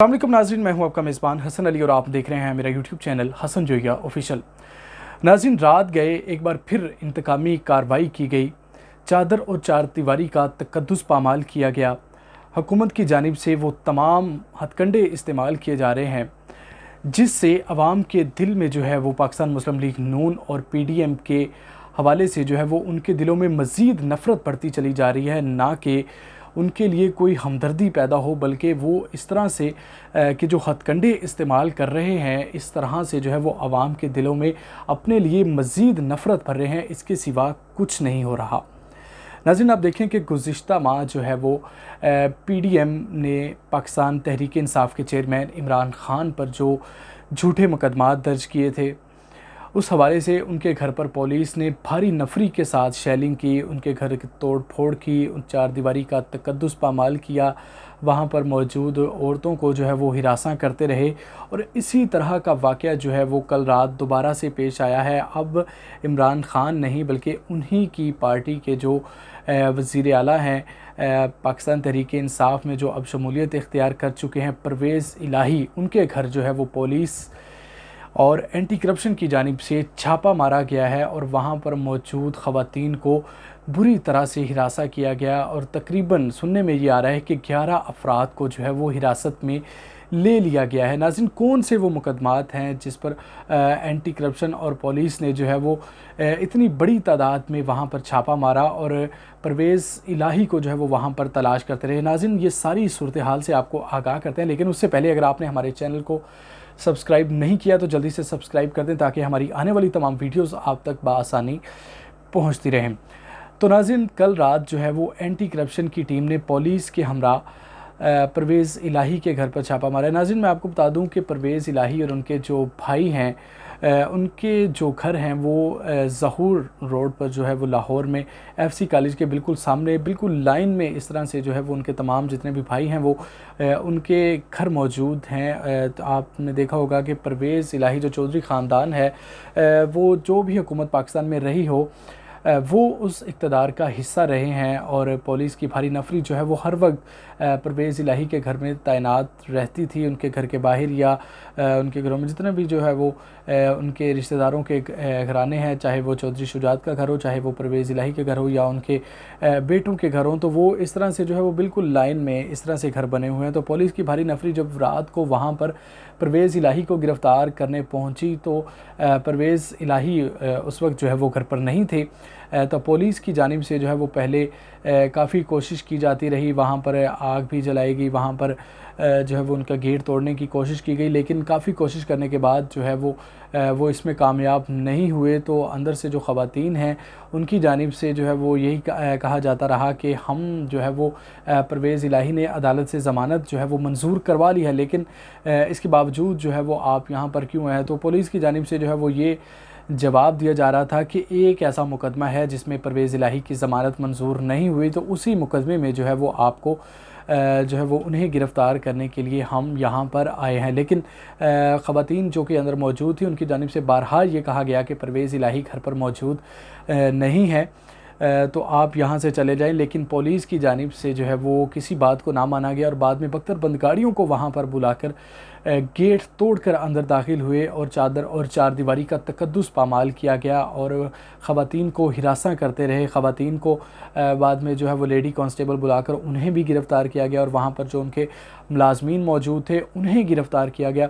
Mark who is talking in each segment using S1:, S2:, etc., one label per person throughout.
S1: अस्सलामुअलैकुम नाज़रीन, मैं हूं आपका मेज़बान हसन अली और आप देख रहे हैं मेरा यूट्यूब चैनल हसन जोइया ऑफिशियल। नाज़रीन, रात गए एक बार फिर इंतकामी कार्रवाई की गई। चादर और चारदीवारी का तकद्दुस पामाल किया गया। हुकूमत की जानिब से वो तमाम हथकंडे इस्तेमाल किए जा रहे हैं जिससे अवाम के दिल में जो है वो पाकिस्तान मुस्लिम लीग नून और PDM के हवाले से जो है वो उनके दिलों में मज़ीद नफ़रत बढ़ती चली जा रही है, ना कि उनके लिए कोई हमदर्दी पैदा हो, बल्कि वो इस तरह से कि जो हथकंडे इस्तेमाल कर रहे हैं, इस तरह से जो है वो आवाम के दिलों में अपने लिए मज़ीद नफ़रत भर रहे हैं। इसके सिवा कुछ नहीं हो रहा। नाज़रीन, आप देखें कि गुज़िश्ता माह जो है वो PDM ने पाकिस्तान तहरीक इंसाफ के चेयरमैन इमरान ख़ान पर जो झूठे मुकदमात दर्ज किए थे, उस हवाले से उनके घर पर पुलिस ने भारी नफरी के साथ शेलिंग की, उनके घर की तोड़ फोड़ की, उन चारदीवारी का तकद्दुस पामाल किया, वहाँ पर मौजूद औरतों को जो है वो हिरासा करते रहे। और इसी तरह का वाक़या जो है वो कल रात दोबारा से पेश आया है। अब इमरान ख़ान नहीं बल्कि उन्हीं की पार्टी के जो वज़ीर आला हैं पाकिस्तान तहरीक इंसाफ में, जो अब शमूलियत इख्तियार कर चुके हैं, परवेज़ इलाही, उनके घर जो है वो पुलिस और एंटी करप्शन की जानिब से छापा मारा गया है और वहाँ पर मौजूद ख़वातीन को बुरी तरह से हिरासा किया गया। और तकरीबन सुनने में ये आ रहा है कि 11 अफराद को जो है वो हिरासत में ले लिया गया है। नाज़रीन, कौन से वो मुकदमात हैं जिस पर एंटी करप्शन और पुलिस ने जो है वो इतनी बड़ी तादाद में वहाँ पर छापा मारा और परवेज़ इलाही को जो है वो वहाँ पर तलाश करते रहे। नाज़रीन, ये सारी सूरत हाल से आपको आगाह करते हैं, लेकिन उससे पहले अगर आपने हमारे चैनल को सब्सक्राइब नहीं किया तो जल्दी से सब्सक्राइब कर दें ताकि हमारी आने वाली तमाम वीडियोस आप तक बआसानी पहुंचती रहें। तो नाज़रीन, कल रात जो है वो एंटी करप्शन की टीम ने पुलिस के हमरा परवेज़ इलाही के घर पर छापा मारा है। नाज़रीन, मैं आपको बता दूं कि परवेज़ इलाही और उनके जो भाई हैं, उनके जो घर हैं वो ज़हूर रोड पर जो है वो लाहौर में FC कॉलेज के बिल्कुल सामने, बिल्कुल लाइन में, इस तरह से जो है वो उनके तमाम जितने भी भाई हैं वो उनके घर मौजूद हैं। तो आपने देखा होगा कि परवेज़ इलाही जो चौधरी ख़ानदान है, वो जो भी हुकूमत पाकिस्तान में रही हो, वो उस इक़्तिदार का हिस्सा रहे हैं और पुलिस की भारी नफरी जो है वो हर वक्त परवेज़ इलाही के घर में तैनात रहती थी। उनके घर के बाहर या उनके घरों में जितने भी जो है वो उनके रिश्तेदारों के घराने हैं, चाहे वो चौधरी शुजात का घर हो, चाहे वो परवेज़ इलाही के घर हो या उनके बेटों के घर हों, तो वो इस तरह से जो है वो बिल्कुल लाइन में इस तरह से घर बने हुए हैं। तो पुलिस की भारी नफरी जब रात को वहाँ पर परवेज़ इलाही को गिरफ़्तार करने पहुँची तो परवेज़ इलाही उस वक्त जो है वो घर पर नहीं थे। तो पुलिस की जानिब से जो है वो पहले काफ़ी कोशिश की जाती रही, वहाँ पर आग भी जलाई गई, वहाँ पर जो है वो उनका गेट तोड़ने की कोशिश की गई, लेकिन काफ़ी कोशिश करने के बाद जो है वो इसमें कामयाब नहीं हुए। तो अंदर से जो ख़वातीन हैं उनकी जानिब से जो है वो यही कहा जाता रहा कि हम जो है वो परवेज़ इलाही ने अदालत से ज़मानत जो है वो मंजूर करवा ली है, लेकिन इसके बावजूद जो है वो आप यहाँ पर क्यों आए। तो पुलिस की जानिब से जो है वो ये जवाब दिया जा रहा था कि एक ऐसा मुकदमा है जिसमें परवेज़ इलाही की ज़मानत मंजूर नहीं हुई, तो उसी मुकदमे में जो है वो आपको जो है वो उन्हें गिरफ़्तार करने के लिए हम यहाँ पर आए हैं। लेकिन ख़वातीन जो कि अंदर मौजूद थी उनकी जानिब से बारहा ये कहा गया कि परवेज़ इलाही घर पर मौजूद नहीं है, तो आप यहाँ से चले जाएं। लेकिन पुलिस की जानिब से जो है वो किसी बात को ना माना गया और बाद में बख्तरबंद गाड़ियों को वहाँ पर बुलाकर गेट तोड़कर अंदर दाखिल हुए और चादर और चारदीवारी का तकद्दुस पामाल किया गया और ख़वातीन को हिरासा करते रहे। ख़वातीन को बाद में जो है वो लेडी कांस्टेबल बुलाकर उन्हें भी गिरफ़्तार किया गया और वहाँ पर जो उनके मुलाजमीन मौजूद थे उन्हें गिरफ़्तार किया गया।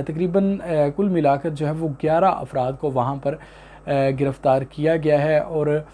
S1: तकरीबन कुल मिलाकर जो है वो 11 अफराद को वहाँ पर गिरफ़्तार किया गया है। और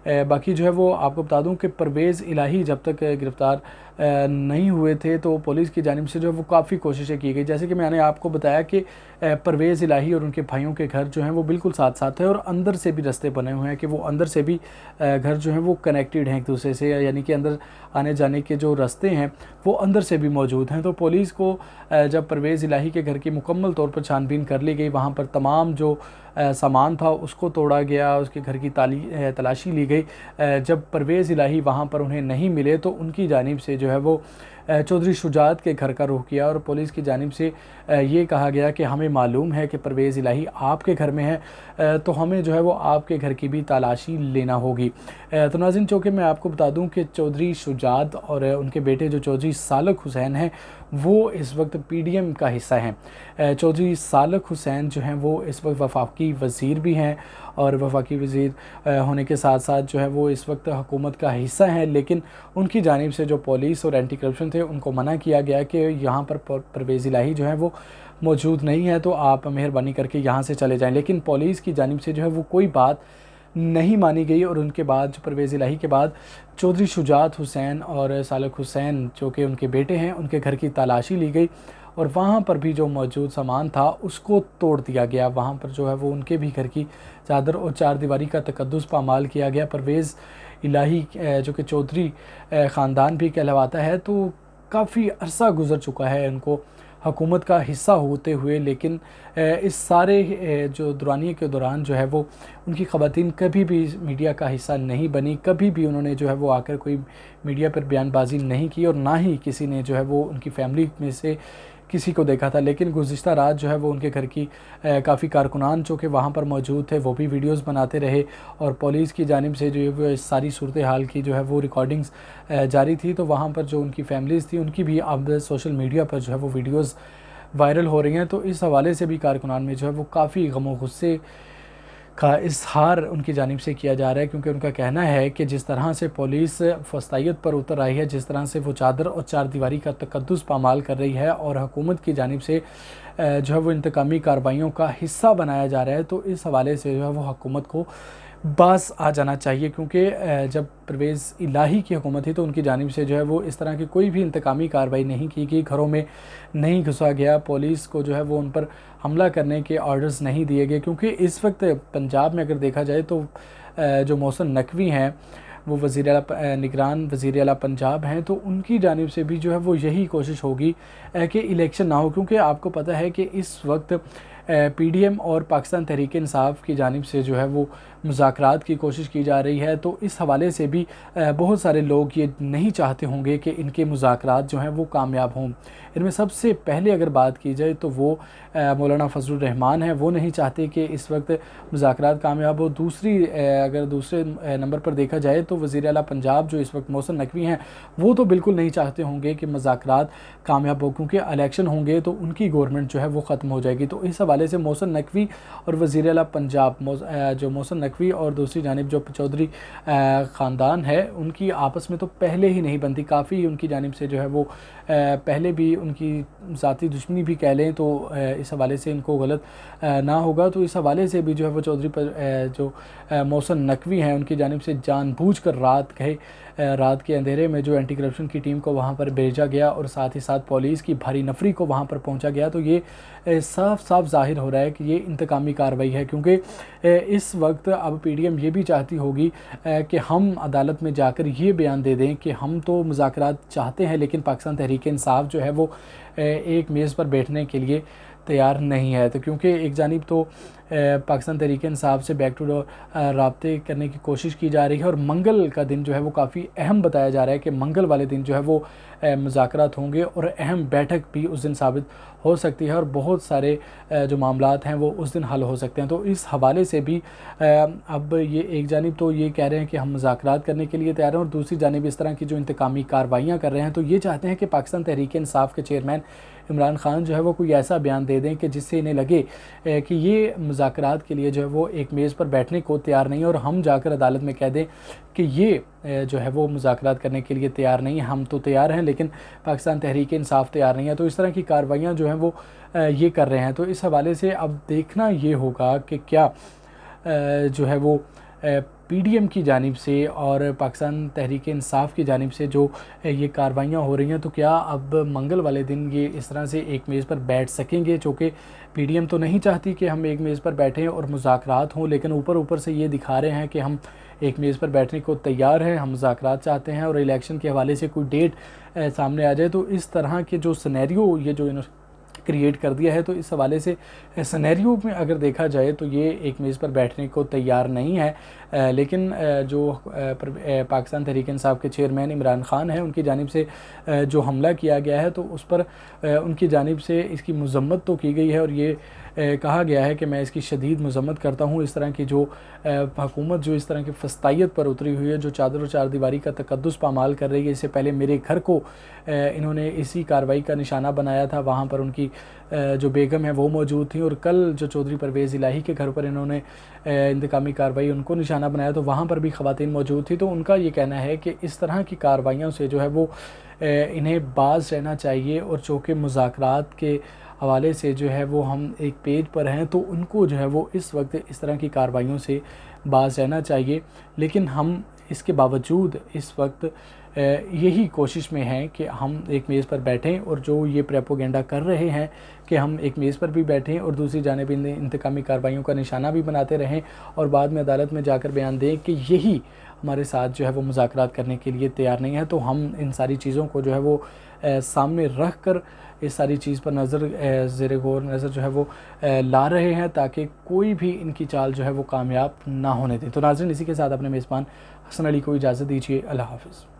S1: बाकी जो है वो आपको बता दूं कि परवेज़ इलाही जब तक गिरफ़्तार नहीं हुए थे तो पुलिस की जानिब से जो है वो काफ़ी कोशिशें की गई। जैसे कि मैंने आपको बताया कि परवेज़ इलाही और उनके भाइयों के घर जो हैं वो बिल्कुल साथ साथ है और अंदर से भी रास्ते बने हुए हैं कि वो अंदर से भी घर जो हैं वो कनेक्टेड हैं एक दूसरे से, यानी कि अंदर आने जाने के जो रास्ते हैं वो अंदर से भी मौजूद हैं। तो पुलिस को जब परवेज़ इलाही के घर की मुकम्मल तौर पर छानबीन कर ली गई, वहाँ पर तमाम जो सामान था उसको तोड़ा गया, उसके घर की तलाशी ली गई। जब परवेज़ इलाही वहाँ पर उन्हें नहीं मिले तो उनकी जानिब से जो है वो चौधरी शुजात के घर का रुख किया और पुलिस की जानिब से ये कहा गया कि हमें मालूम है कि परवेज़ इलाही आपके घर में है, तो हमें जो है वो आपके घर की भी तलाशी लेना होगी। तो नाज़रीन, चूँकि मैं आपको बता दूं कि चौधरी शुजात और उनके बेटे जो चौधरी सालक हुसैन हैं वो इस वक्त पीडीएम का हिस्सा हैं। चौधरी सालक हुसैन जो हैं वो इस वक्त वफाकी वज़ीर भी हैं और वफाकी वज़ीर होने के साथ साथ जो है वो इस वक्त हुकूमत का हिस्सा हैं, लेकिन उनकी जानिब से जो पुलिस और एंटी करप्शन थे उनको मना किया गया कि यहाँ पर परवेज़ इलाही जो है वो मौजूद नहीं है, तो आप मेहरबानी करके यहाँ से चले जाएँ। लेकिन पुलिस की जानिब से जो है वो कोई बात नहीं मानी गई और उनके बाद जो परवेज़ इलाही के बाद चौधरी शुजात हुसैन और सालक हुसैन जो कि उनके बेटे हैं उनके घर की तलाशी ली गई और वहाँ पर भी जो मौजूद सामान था उसको तोड़ दिया गया। वहाँ पर जो है वो उनके भी घर की चादर और चारदीवारी का तकद्दुस पामाल किया गया। परवेज़ इलाही जो कि चौधरी ख़ानदान भी कहलवाता है, तो काफ़ी अरसा गुज़र चुका है उनको हुकूमत का हिस्सा होते हुए, लेकिन इस सारे जो दौरानिए के दौरान जो है वो उनकी ख़वातीन कभी भी मीडिया का हिस्सा नहीं बनी, कभी भी उन्होंने जो है वो आकर कोई मीडिया पर बयानबाजी नहीं की और ना ही किसी ने जो है वो उनकी फैमिली में से किसी को देखा था। लेकिन गुज़िश्ता रात जो है वो उनके घर की काफ़ी कारकुनान जो कि वहाँ पर मौजूद थे वो भी वीडियोस बनाते रहे और पुलिस की जानिब से जो है वो इस सारी सूरत हाल की जो है वो रिकॉर्डिंग्स जारी थी। तो वहाँ पर जो उनकी फैमिलीज़ थी उनकी भी अब सोशल मीडिया पर जो है वो वीडियोज़ वायरल हो रही हैं। तो इस हवाले से भी कारकुनान में जो है वो काफ़ी गम गुस्से का इज़हार उनकी जानिब से किया जा रहा है, क्योंकि उनका कहना है कि जिस तरह से पुलिस फस्तायत पर उतर आई है, जिस तरह से वो चादर और चारदीवारी का तकद्दुस पामाल कर रही है और हुकूमत की जानिब से जो है वो इंतकामी कार्रवाइयों का हिस्सा बनाया जा रहा है, तो इस हवाले से जो है वो हुकूमत को बास आ जाना चाहिए। क्योंकि जब परवेज़ इलाही की हुकूमत थी तो उनकी जानिब से जो है वो इस तरह की कोई भी इंतकामी कार्रवाई नहीं की गई, घरों में नहीं घुसा गया, पुलिस को जो है वो उन पर हमला करने के ऑर्डर्स नहीं दिए गए। क्योंकि इस वक्त पंजाब में अगर देखा जाए तो जो मोहसिन नकवी हैं वो वज़ीर आला निगरान वज़ीर आला पंजाब हैं, तो उनकी जानिब से भी जो है वो यही कोशिश होगी कि इलेक्शन ना हो। क्योंकि आपको पता है कि इस वक्त पीडीएम और पाकिस्तान तहरीक इंसाफ की जानिब से जो है वो मुज़ाकरात की कोशिश की जा रही है, तो इस हवाले से भी बहुत सारे लोग ये नहीं चाहते होंगे कि इनके मुज़ाकरात जो हैं वो कामयाब हों। इनमें सबसे पहले अगर बात की जाए तो वो मौलाना फजलुर रहमान है, वो नहीं चाहते कि इस वक्त मुज़ाकरात कामयाब हो। अगर दूसरे नंबर पर देखा जाए तो वज़ीर आला पंजाब जो इस वक्त मोहसिन नकवी हैं वो तो बिल्कुल नहीं चाहते होंगे कि मुज़ाकरात कामयाब हो, क्योंकि इलेक्शन होंगे तो उनकी गवर्नमेंट जो है वो ख़त्म हो जाएगी। तो इस हवाले से मोहसिन नकवी और वज़ीर आला पंजाब जो मोहसिन नकवी और दूसरी जानिब जो चौधरी ख़ानदान है उनकी आपस में तो पहले ही नहीं बनती, काफ़ी उनकी जानिब से जो है वो पहले भी उनकी ज़ाती दुश्मनी भी कह लें तो इस हवाले से इनको गलत ना होगा। तो इस हवाले से भी जो है वो चौधरी पर जो मोहसिन नकवी हैं उनकी जानिब से जानबूझकर रात के अंधेरे में जो एंटी करप्शन की टीम को वहाँ पर भेजा गया और साथ ही साथ पुलिस की भारी नफरी को वहाँ पर पहुँचा गया। तो ये साफ साफ ज़ाहिर हो रहा है कि ये इंतकामी कार्रवाई है, क्योंकि इस वक्त अब पीडीएम ये भी चाहती होगी कि हम अदालत में जाकर ये बयान दे दें कि हम तो मुज़ाकरात चाहते हैं, लेकिन पाकिस्तान तहरीक इंसाफ जो है वो एक मेज़ पर बैठने के लिए तैयार नहीं है। तो क्योंकि एक जानिब तो पाकिस्तान तहरीक इंसाफ से बैक टू डोर राब्ते करने की कोशिश की जा रही है और मंगल का दिन जो है वो काफ़ी अहम बताया जा रहा है कि मंगल वाले दिन जो है वो मुज़ाकरात होंगे और अहम बैठक भी उस दिन साबित हो सकती है और बहुत सारे जो मामलात हैं वो उस दिन हल हो सकते हैं। तो इस हवाले से भी अब ये एक जानिब तो ये कह रहे हैं कि हम मुज़ाकरात करने के लिए तैयार हैं और दूसरी जानिब इस तरह की जो इंतकामी कार्रवाइयाँ कर रहे हैं, तो ये चाहते हैं कि पाकिस्तान तहरीक इंसाफ के चेयरमैन इमरान खान जो है वो कोई ऐसा बयान दे दें कि जिससे इन्हें लगे कि ये मुज़ाकरात के लिए जो है वो एक मेज़ पर बैठने को तैयार नहीं है और हम जाकर अदालत में कह दें कि ये जो है वो मुज़ाकरात करने के लिए तैयार नहीं है, हम तो तैयार हैं लेकिन पाकिस्तान तहरीक इंसाफ तैयार नहीं है। तो इस तरह की कार्रवाइयाँ जो हैं वो ये कर रहे हैं। तो इस हवाले से अब देखना ये होगा कि क्या जो है वो पीडीएम की जानिब से और पाकिस्तान तहरीक इंसाफ की जानिब से जो ये कार्रवाइयाँ हो रही हैं, तो क्या अब मंगल वाले दिन ये इस तरह से एक मेज़ पर बैठ सकेंगे। चूँकि पीडीएम तो नहीं चाहती कि हम एक मेज़ पर बैठें और मुज़ाकरात हों, लेकिन ऊपर से ये दिखा रहे हैं कि हम एक मेज़ पर बैठने को तैयार हैं, हम मुज़ाकरात चाहते हैं और इलेक्शन के हवाले से कोई डेट सामने आ जाए। तो इस तरह के जो सिनेरियो ये जो क्रिएट कर दिया है। तो इस हवाले से सिनेरियो में अगर देखा जाए तो ये एक मेज़ पर बैठने को तैयार नहीं है। लेकिन जो पाकिस्तान तहरीक इंसाफ के चेयरमैन इमरान ख़ान हैं, उनकी जानिब से जो हमला किया गया है तो उस पर उनकी जानिब से इसकी मज़म्मत तो की गई है और ये कहा गया है कि मैं इसकी शदीद मज़म्मत करता हूँ। इस तरह की जो हुकूमत जो इस तरह की फस्तायत पर उतरी हुई है, जो चादर और चारदीवारी का तकद्दुस पामाल कर रही है। इससे पहले मेरे घर को इन्होंने इसी कार्रवाई का निशाना बनाया था, वहाँ पर उनकी जो बेगम है वो मौजूद थी, और कल जो चौधरी परवेज़ इलाही के घर पर इन्होंने इंतकामी कार्रवाई उनको निशाना बनाया तो वहाँ पर भी ख़वातीन मौजूद थी। तो उनका ये कहना है कि इस तरह की कार्रवाइयों से जो है वो इन्हें बाज रहना चाहिए, और चूँकि मुज़ाकरात के हवाले से जो है वो हम एक पेज पर हैं तो उनको जो है वो इस वक्त इस तरह की कार्रवाइयों से बाज रहना चाहिए। लेकिन हम इसके बावजूद इस वक्त यही कोशिश में हैं कि हम एक मेज़ पर बैठें, और जो ये प्रोपेगेंडा कर रहे हैं कि हम एक मेज़ पर भी बैठें और दूसरी जानिब इंतकामी कार्रवाइयों का निशाना भी बनाते रहें, और बाद में अदालत में जाकर बयान दें कि यही हमारे साथ जो है वो मुज़ाकरात करने के लिए तैयार नहीं है। तो हम इन सारी चीज़ों को जो है वो सामने रख कर इस सारी चीज़ पर ज़ेरे गौर नज़र जो है वो ला रहे हैं, ताकि कोई भी इनकी चाल जो है वो कामयाब ना होने दें। तो नाज़रीन, इसी के साथ अपने मेज़बान हसन अली को इजाज़त दीजिए। अल्लाह हाफ़िज़।